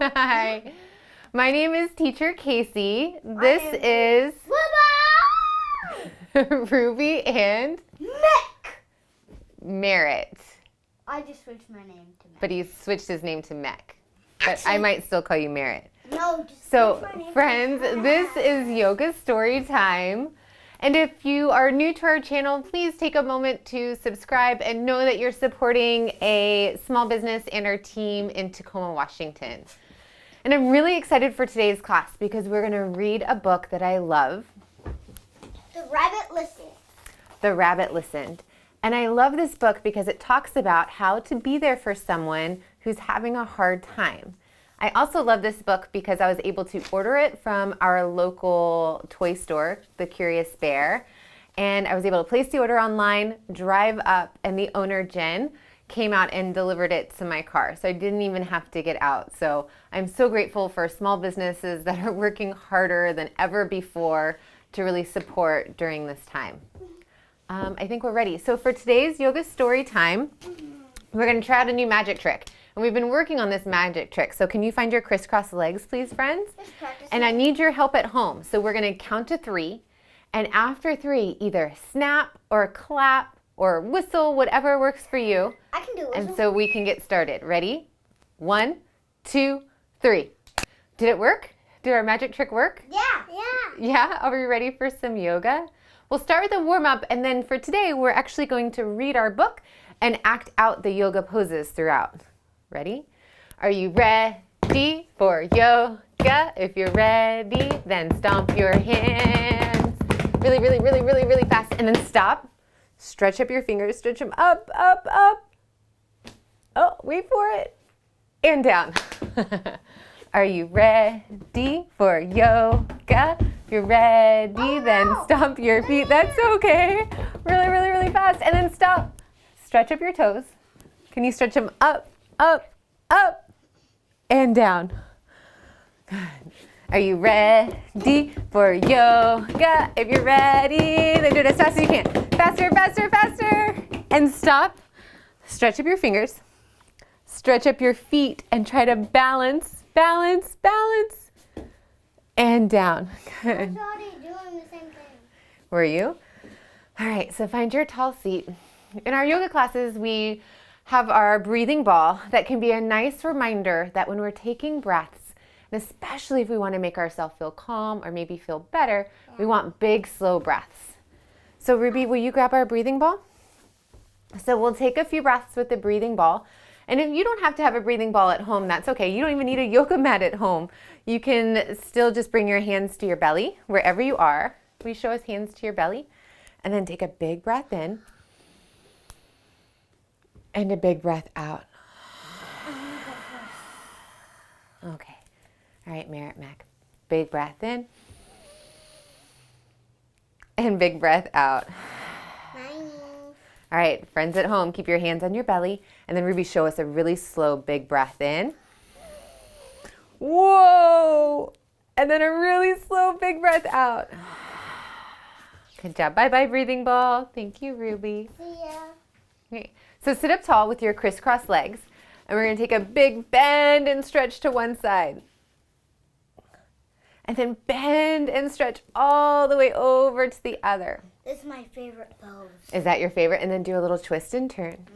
Hi. My name is Teacher Casey. This is Ruby and Merritt. I just switched my name to Merritt. But he switched his name to Mech. But I might still call you Merritt. No, just So, switch my name friends, to this is Yoga Storytime. And if you are new to our channel, please take a moment to subscribe and know that you're supporting a small business and our team in Tacoma, Washington. And I'm really excited for today's class because we're going to read a book that I love. The Rabbit Listened. The Rabbit Listened. And I love this book because it talks about how to be there for someone who's having a hard time. I also love this book because I was able to order it from our local toy store, the Curious Bear. And I was able to place the order online, drive up, and the owner, Jen, came out and delivered it to my car. So I didn't even have to get out. So I'm so grateful for small businesses that are working harder than ever before to really support during this time. I think we're ready. So for today's yoga story time, we're going to try out a new magic trick. And we've been working on this magic trick. So can you find your crisscross legs, please, friends? And I need your help at home. So we're going to count to 3. And after 3, either snap or clap or whistle, whatever works for you. I can do it. And so we can get started. Ready? 1, 2, 3. Did it work? Did our magic trick work? Yeah. Yeah? Are we ready for some yoga? We'll start with a warm-up, and then for today, we're actually going to read our book and act out the yoga poses throughout. Ready? Are you ready for yoga? If you're ready, then stomp your hands. Really, really, really, really, really fast. And then stop. Stretch up your fingers. Stretch them up, up, up. Oh, wait for it. And down. Are you ready for yoga? If you're ready, then stomp your feet. That's okay. Really, really, really fast. And then stop. Stretch up your toes. Can you stretch them up, up, up, and down? Good. Are you ready for yoga? If you're ready, then do it as fast as you can. Faster, faster, faster. And stop. Stretch up your fingers. Stretch up your feet and try to balance, balance, balance. And down. Good. I was already doing the same thing. Were you? All right, so find your tall seat. In our yoga classes, we have our breathing ball that can be a nice reminder that when we're taking breaths, and especially if we want to make ourselves feel calm or maybe feel better, we want big, slow breaths. So Ruby, will you grab our breathing ball? So we'll take a few breaths with the breathing ball. And if you don't have to have a breathing ball at home, that's okay. You don't even need a yoga mat at home. You can still just bring your hands to your belly, wherever you are. Will you show us hands to your belly? And then take a big breath in. And a big breath out. Okay. All right, Merritt Mac. Big breath in. And big breath out. All right, friends at home, keep your hands on your belly. And then Ruby, show us a really slow, big breath in. Whoa! And then a really slow, big breath out. Good job. Bye-bye, breathing ball. Thank you, Ruby. See ya. Okay, so sit up tall with your crisscross legs. And we're going to take a big bend and stretch to one side. And then bend and stretch all the way over to the other. This is my favorite pose. Is that your favorite? And then do a little twist and turn.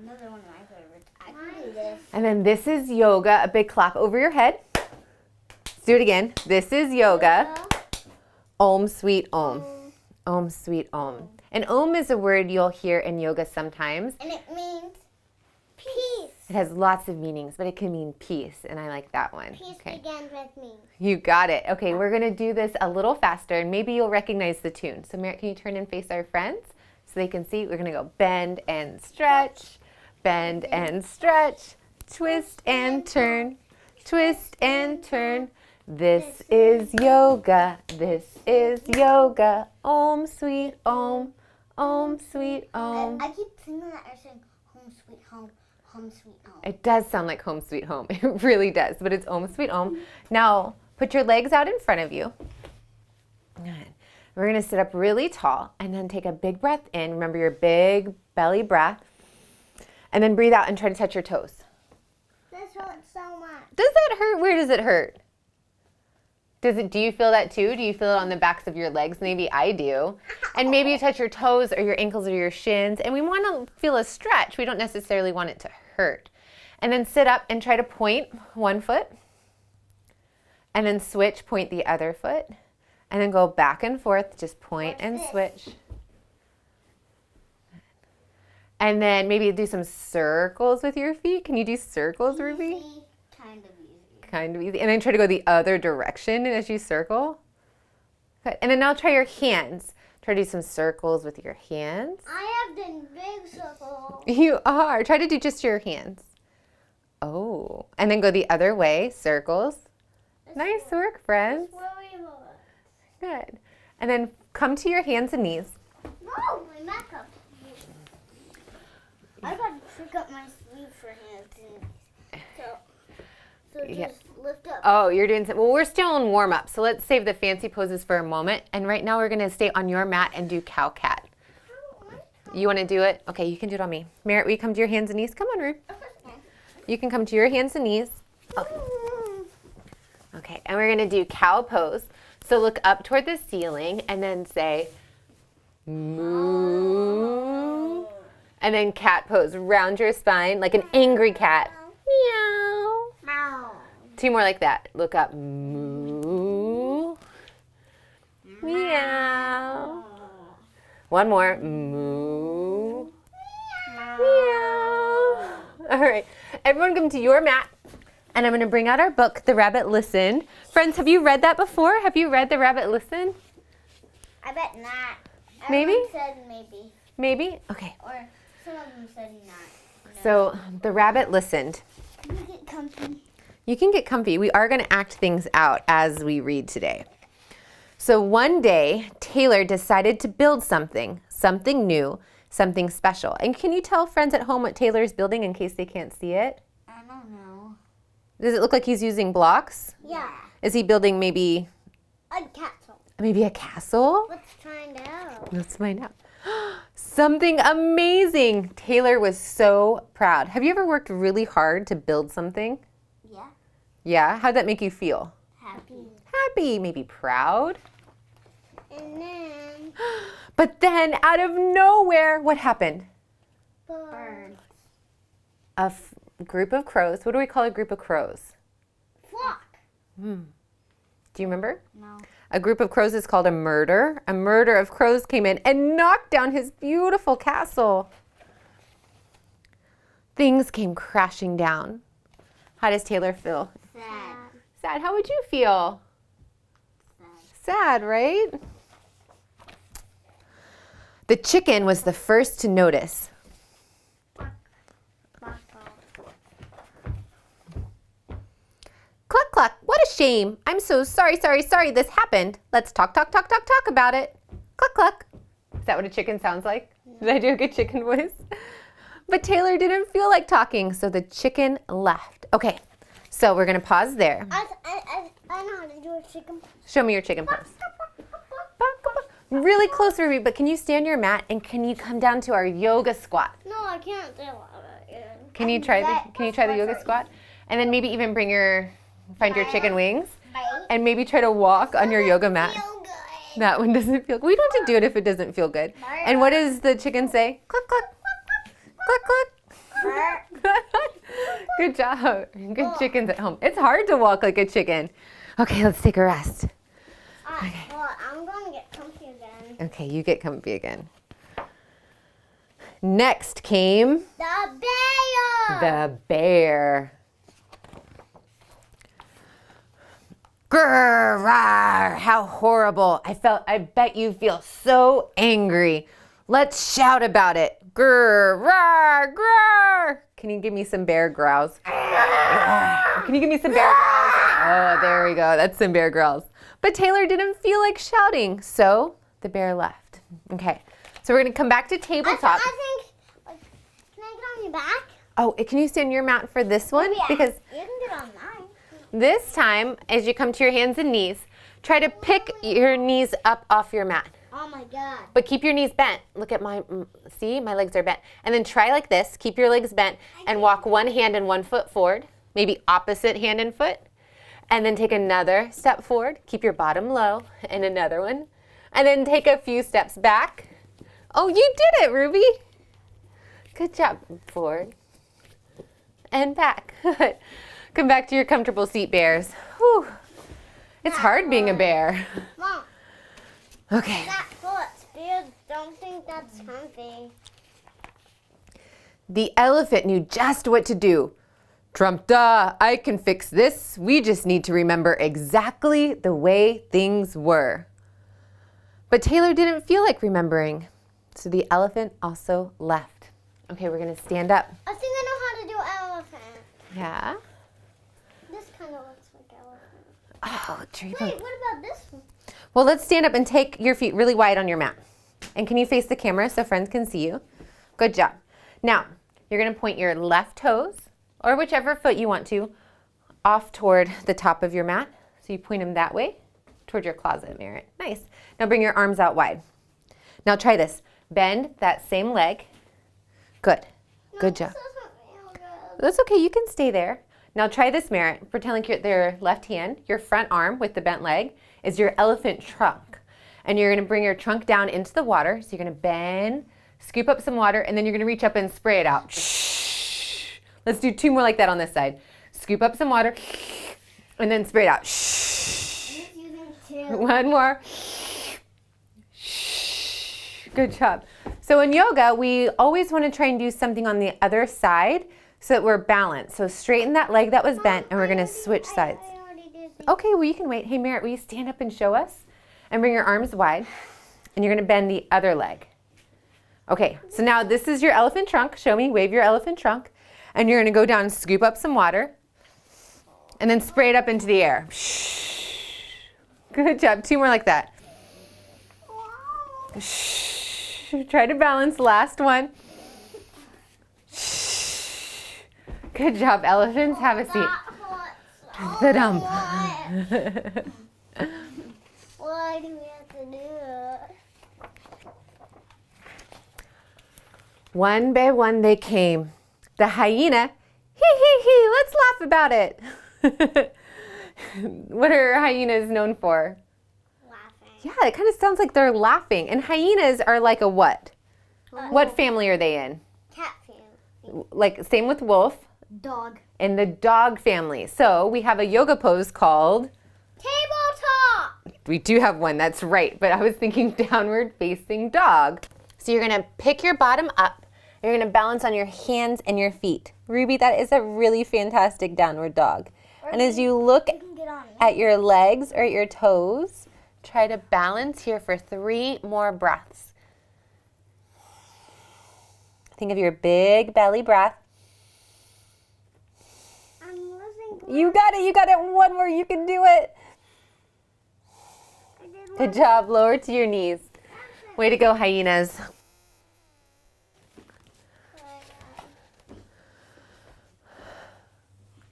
Another one of my favorites. I can do this. And then this is yoga, a big clap over your head. Let's do it again. This is yoga. Om, sweet om. Om, sweet om. And om is a word you'll hear in yoga sometimes. And it means peace. It has lots of meanings, but it can mean peace, and I like that one. Peace Okay. begins with me. You got it. Okay, we're going to do this a little faster, and maybe you'll recognize the tune. So Merritt, can you turn and face our friends so they can see? We're going to go bend and stretch, bend and stretch, twist and turn, twist and turn. This is yoga. This is yoga. Om, sweet om. Om, sweet om. I keep singing that or saying home sweet home, home sweet home. It does sound like home sweet home. It really does, but it's Om Sweet Om. Now, put your legs out in front of you. Good. We're going to sit up really tall and then take a big breath in. Remember your big belly breath. And then breathe out and try to touch your toes. That's hurts so much. Does that hurt? Where does it hurt? Do you feel that too? Do you feel it on the backs of your legs? Maybe I do. And maybe you touch your toes or your ankles or your shins. And we want to feel a stretch. We don't necessarily want it to hurt. And then sit up and try to point one foot. And then switch, point the other foot. And then go back and forth, just point and switch. And then maybe do some circles with your feet. Can you do circles, Ruby? Kind of easy. Kind of easy. And then try to go the other direction as you circle. Good. And then now try your hands. Try to do some circles with your hands. I have done big circles. You are. Try to do just your hands. Oh. And then go the other way, circles. Nice work, friends. Good. And then come to your hands and knees. No, my makeup. I got to pick up my sleeve for hands and so just lift up. Oh, you're doing well, we're still in warm up, so let's save the fancy poses for a moment. And right now we're gonna stay on your mat and do cow cat. You wanna do it? Okay, you can do it on me. Merritt, will you come to your hands and knees? Come on, Ruth. You can come to your hands and knees. Oh. Okay, and we're gonna do cow pose. So look up toward the ceiling and then say, moo. And then cat pose. Round your spine like an angry cat. Meow. Meow. Two more like that. Look up. Moo. Meow. One more. Moo. Meow. All right. Everyone come to your mat. And I'm going to bring out our book, The Rabbit Listened. Friends, have you read that before? Have you read The Rabbit Listened? I bet not. Maybe? Everyone said maybe. Maybe? Okay. Or some of them said not. No. So, The Rabbit Listened. Can you get comfy? You can get comfy. We are going to act things out as we read today. So one day, Taylor decided to build something new, something special. And can you tell friends at home what Taylor's building in case they can't see it? I don't know. Does it look like he's using blocks? Yeah. Is he building maybe A castle. a castle? Let's find out. Let's find out. Something amazing. Taylor was so proud. Have you ever worked really hard to build something? Yeah. Yeah? How'd that make you feel? Happy. Happy, maybe proud. And then But then out of nowhere, what happened? birds. A group of crows. What do we call a group of crows? Flock. Do you remember? No. A group of crows is called a murder. A murder of crows came in and knocked down his beautiful castle. Things came crashing down. How does Taylor feel? Sad. Sad. How would you feel? Sad, right? The chicken was the first to notice. Cluck, cluck, what a shame. I'm so sorry this happened. Let's talk about it. Cluck, cluck. Is that what a chicken sounds like? Did I do a good chicken voice? But Taylor didn't feel like talking, so the chicken left. Okay, so we're gonna pause there. I know how to do a chicken. Show me your chicken pose. Really close, Ruby, but can you stand your mat and can you come down to our yoga squat? No, I can't do it. Can you try the yoga squat? And then maybe even find your chicken wings and maybe try to walk on your yoga mat. Feel good. That one doesn't feel good. We don't have to do it if it doesn't feel good. And what does the chicken say? Cluck, cluck. Cluck, cluck. Good job. Good chickens at home. It's hard to walk like a chicken. Okay, let's take a rest. Well, I'm going to get comfy again. Okay, you get comfy again. Next came The bear. the bear. Grrr, rawr, how horrible. I bet you feel so angry. Let's shout about it. Grrr, rawr, grrr. Can you give me some bear growls? Can you give me some bear growls? Oh, there we go. That's some bear growls. But Taylor didn't feel like shouting, so the bear left. Okay, so we're gonna come back to tabletop. I think, can I get on your back? Oh, can you stand your mat for this one? Yeah. Because You can get on mine. this time, as you come to your hands and knees, try to pick your knees up off your mat. Oh my God. But keep your knees bent. Look at see, my legs are bent. And then try like this, keep your legs bent, and walk one hand and one foot forward. maybe opposite hand and foot. And then take another step forward. Keep your bottom low, and another one. And then take a few steps back. Oh, you did it, Ruby. Good job. Forward and back. Come back to your comfortable seat, bears. Whew. It's hard being a bear. Mom. Okay. That foot. Bears don't think that's something. The elephant knew just what to do. Trump-da, I can fix this. We just need to remember exactly the way things were. But Taylor didn't feel like remembering, so the elephant also left. Okay, we're gonna stand up. I think I know how to do elephant. Yeah? This kind of looks like elephant. Oh, Dream. Wait, what about this one? Well, let's stand up and take your feet really wide on your mat. And can you face the camera so friends can see you? Good job. Now, you're gonna point your left toes, or whichever foot you want to, off toward the top of your mat. So you point them that way, toward your closet, Merritt. Nice. Now bring your arms out wide. Now try this. Bend that same leg. Good. Good job. This doesn't feel good. That's okay, you can stay there. Now try this, Merritt. Pretend like your left hand, your front arm with the bent leg, is your elephant trunk. And you're gonna bring your trunk down into the water. So you're gonna bend, scoop up some water, and then you're gonna reach up and spray it out. Let's do 2 more like that on this side. Scoop up some water, and then spray it out. One more. Good job. So in yoga, we always want to try and do something on the other side so that we're balanced. So straighten that leg that was bent, and we're going to switch sides. Okay, well, you can wait. Hey, Merritt, will you stand up and show us? And bring your arms wide, and you're going to bend the other leg. Okay, so now this is your elephant trunk. Show me, wave your elephant trunk. And you're gonna go down and scoop up some water and then spray it up into the air. Good job, 2 more like that. Try to balance, last one. Good job, elephants, have a seat. The dump. Why do we have to do it? One by one they came. The hyena, hee, let's laugh about it. What are hyenas known for? Laughing. Yeah, it kind of sounds like they're laughing. And hyenas are like a what? What family are they in? Cat family. Like, same with wolf. Dog. In the dog family. So we have a yoga pose called? Tabletop. We do have one, that's right. But I was thinking downward facing dog. So you're gonna pick your bottom up. You're gonna balance on your hands and your feet. Ruby, that is a really fantastic downward dog. And as you look at your legs or your toes, try to balance here for 3 more breaths. Think of your big belly breath. I'm losing blood. You got it, 1 more, you can do it. Good job, lower to your knees. Way to go, hyenas.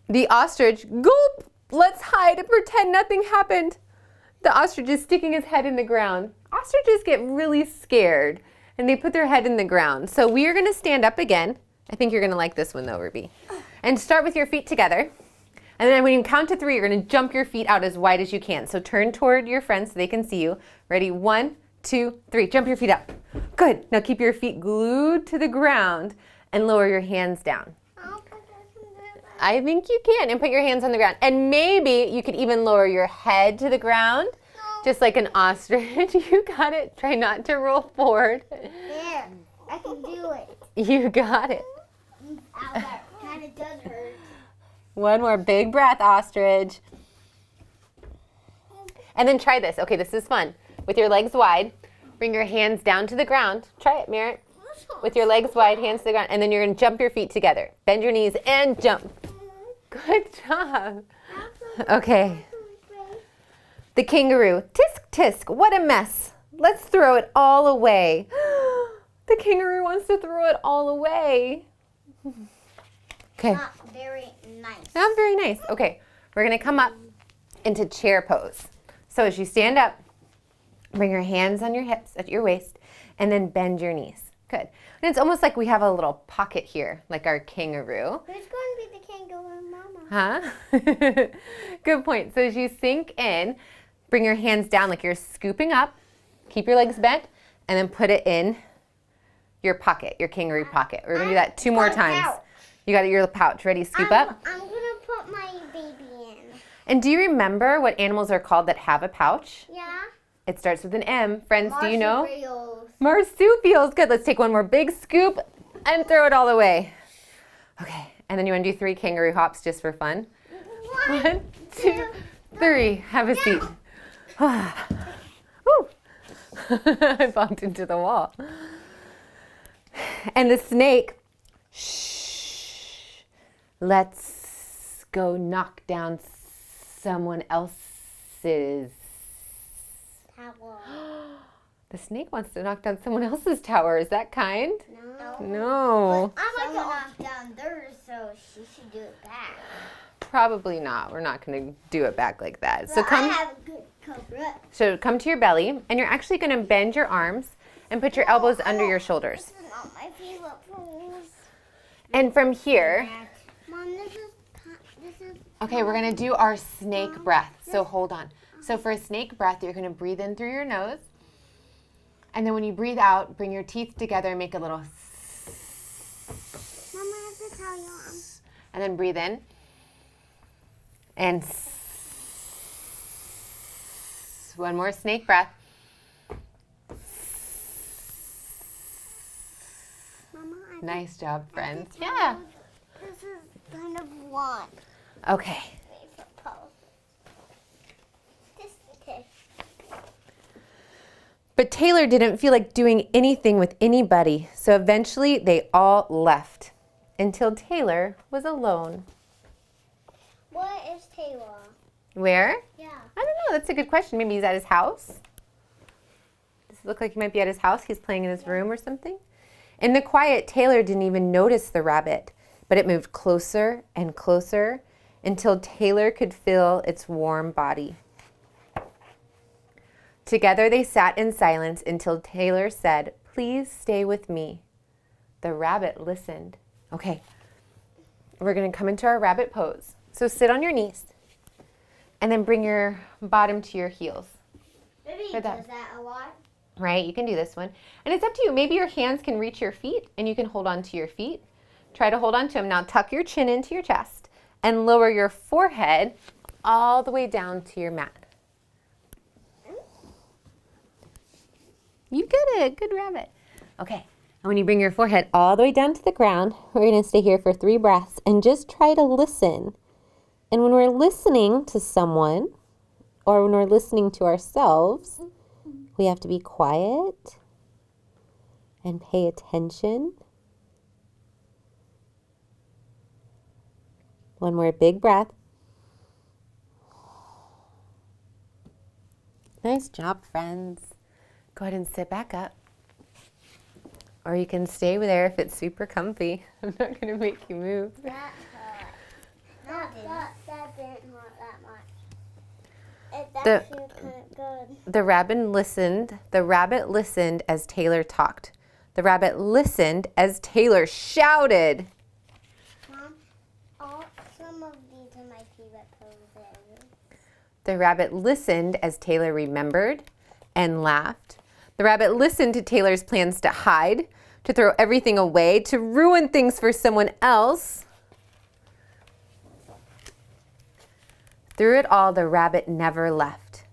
The ostrich, gulp, let's hide and pretend nothing happened. The ostrich is sticking his head in the ground. Ostriches get really scared and they put their head in the ground. So we are gonna stand up again. I think you're gonna like this one though, Ruby. And start with your feet together. And then when you count to 3, you're gonna jump your feet out as wide as you can. So turn toward your friends so they can see you. Ready, 1, 2, 3, jump your feet up. Good, now keep your feet glued to the ground and lower your hands down. I think you can, and put your hands on the ground. And maybe you could even lower your head to the ground, just like an ostrich. You got it. Try not to roll forward. There, I can do it. You got it. Ow, that kind of does hurt. 1 more big breath, ostrich. And then try this. Okay, this is fun. With your legs wide, bring your hands down to the ground. Try it, Merritt. With your legs wide, hands to the ground, and then you're gonna jump your feet together. Bend your knees and jump. Good job. Okay. The kangaroo, tisk tisk, what a mess. Let's throw it all away. The kangaroo wants to throw it all away. Okay. Not very nice. Not very nice. Okay, we're gonna come up into chair pose. So as you stand up, bring your hands on your hips at your waist, and then bend your knees. Good. And it's almost like we have a little pocket here, like our kangaroo. Who's going to be the kangaroo mama? Huh? Good point. So as you sink in, bring your hands down like you're scooping up. Keep your legs bent, and then put it in your pocket, your kangaroo pocket. We're going to do that 2 more times. Pouch. You got your pouch. Ready? Scoop up. I'm going to put my baby in. And do you remember what animals are called that have a pouch? Yeah. It starts with an M. Friends, do you know? Marsupials. Marsupials. Good. Let's take one more big scoop and throw it all away. Okay. And then you want to do 3 kangaroo hops just for fun? 1, 2, 3. Have a seat. Woo. I bumped into the wall. And the snake, shh, let's go knock down someone else's Tower. The snake wants to knock down someone else's tower. Is that kind? No. No. I like to knock down theirs, so she should do it back. Probably not. We're not going to do it back like that. But I have a good cover. So come to your belly, and you're actually going to bend your arms and put your elbows under your shoulders. This is not my favorite pose. And from here, Mom, this is. okay, we're going to do our snake breath. So hold on. So for a snake breath, you're going to breathe in through your nose. And then when you breathe out, bring your teeth together and make a little Mom, I have to tell you. and then breathe in. And one more snake breath. Mama, Nice job, friends. tell Yeah. you, this is kind of one Okay. favorite pose. This. But Taylor didn't feel like doing anything with anybody, so eventually they all left until Taylor was alone. What is Taylor? Where? Yeah. I don't know. That's a good question. Maybe he's at his house. Does it look like he might be at his house? He's playing in his room or something? In the quiet, Taylor didn't even notice the rabbit, but it moved closer and closer until Taylor could feel its warm body. Together they sat in silence until Taylor said, "Please stay with me." The rabbit listened. Okay, we're going to come into our rabbit pose. So sit on your knees and then bring your bottom to your heels. Maybe he For that. does that a lot. Right, you can do this one. And it's up to you. Maybe your hands can reach your feet and you can hold on to your feet. Try to hold on to them. Now tuck your chin into your chest and lower your forehead all the way down to your mat. You did it. Good rabbit. Okay. And when you bring your forehead all the way down to the ground, we're going to stay here for 3 breaths and just try to listen. And when we're listening to someone or when we're listening to ourselves, we have to be quiet and pay attention. One more big breath. Nice job, friends. Go ahead and sit back up. Or you can stay there if it's super comfy. I'm not going to make you move. That hurt. That didn't hurt that much. It's actually kind of good. The rabbit listened as Taylor talked. The rabbit listened as Taylor shouted. Mom, some of these are my favorite poses. The rabbit listened as Taylor remembered and laughed. The rabbit listened to Taylor's plans to hide, to throw everything away, to ruin things for someone else. Through it all, the rabbit never left.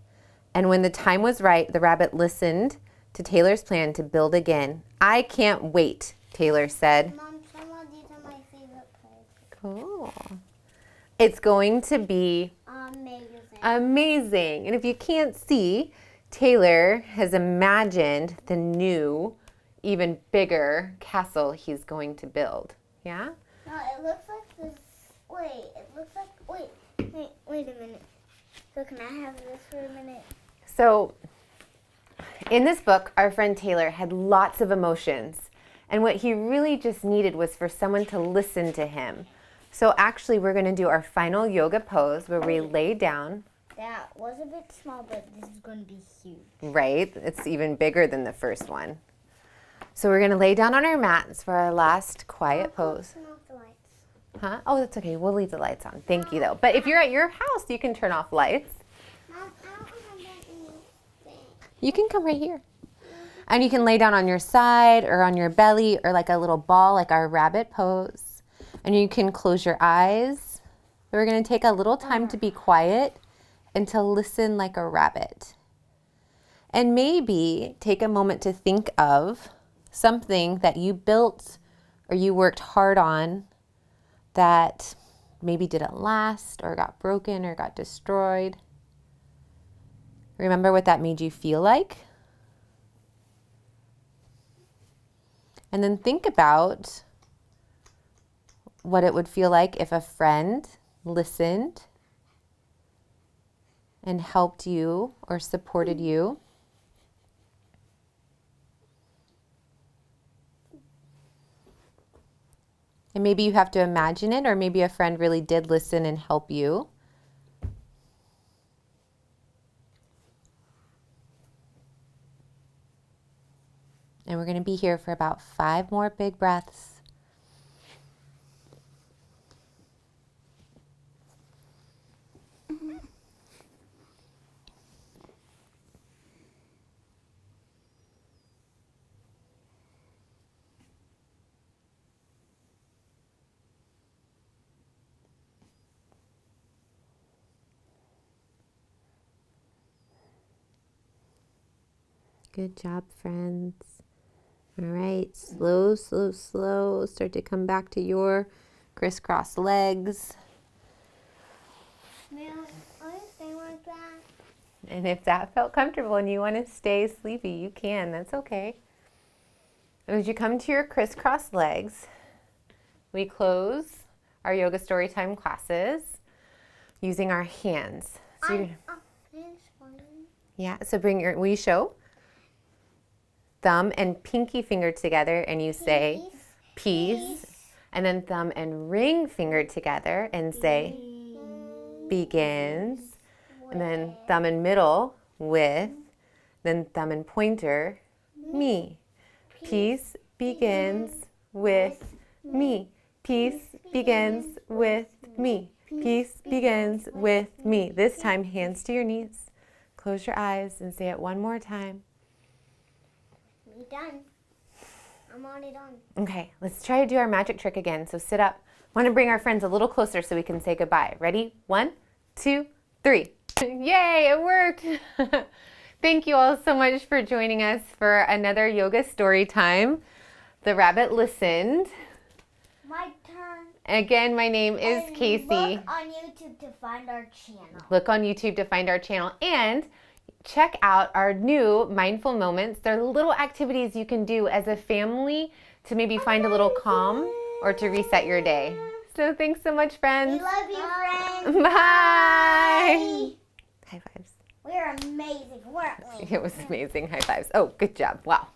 And when the time was right, the rabbit listened to Taylor's plan to build again. "I can't wait," Taylor said. Mom, some of these are my favorite poses. Cool. It's going to be amazing. And if you can't see, Taylor has imagined the new, even bigger castle he's going to build. Yeah? No, it looks like this. Wait a minute. So can I have this for a minute? So, in this book, our friend Taylor had lots of emotions. And what he really just needed was for someone to listen to him. So actually, we're going to do our final yoga pose where we lay down. That was a bit small, but this is going to be huge. Right? It's even bigger than the first one. So we're going to lay down on our mats for our last quiet pose. Turn off the lights. Huh? Oh, that's okay. We'll leave the lights on. Thank you, though. But if you're at your house, you can turn off lights. Mom, I don't have anything. You can come right here. And you can lay down on your side or on your belly or like a little ball, like our rabbit pose. And you can close your eyes. We're going to take a little time to be quiet and to listen like a rabbit. And maybe take a moment to think of something that you built or you worked hard on that maybe didn't last or got broken or got destroyed. Remember what that made you feel like? And then think about what it would feel like if a friend listened and helped you or supported you. And maybe you have to imagine it, or maybe a friend really did listen and help you. And we're going to be here for about 5 more big breaths. Good job, friends. All right, slow, slow, slow. Start to come back to your crisscross legs. Mom, I want to stay like that. And if that felt comfortable and you want to stay sleepy, you can. That's okay. As you come to your crisscross legs, we close our yoga story time classes using our hands. So so will you show? Thumb and pinky finger together and you say peace. And then thumb and ring finger together and say begins. And then thumb and middle with, then thumb and pointer, me. Peace begins with me. Peace begins with me. Peace begins with me. This time, hands to your knees. Close your eyes and say it one more time. Me done. I'm already done. Okay, let's try to do our magic trick again. So sit up. Want to bring our friends a little closer so we can say goodbye. Ready? 1, 2, 3. Yay, it worked. Thank you all so much for joining us for another yoga story time. The rabbit listened. My turn. Again, my name is Casey. Look on YouTube to find our channel. Look on YouTube to find our channel and check out our new mindful moments. They're little activities you can do as a family to maybe find a little calm or to reset your day. So thanks so much, friends. We love you, friends. Bye. High fives. We're amazing, weren't we? It was amazing. High fives. Oh, good job. Wow.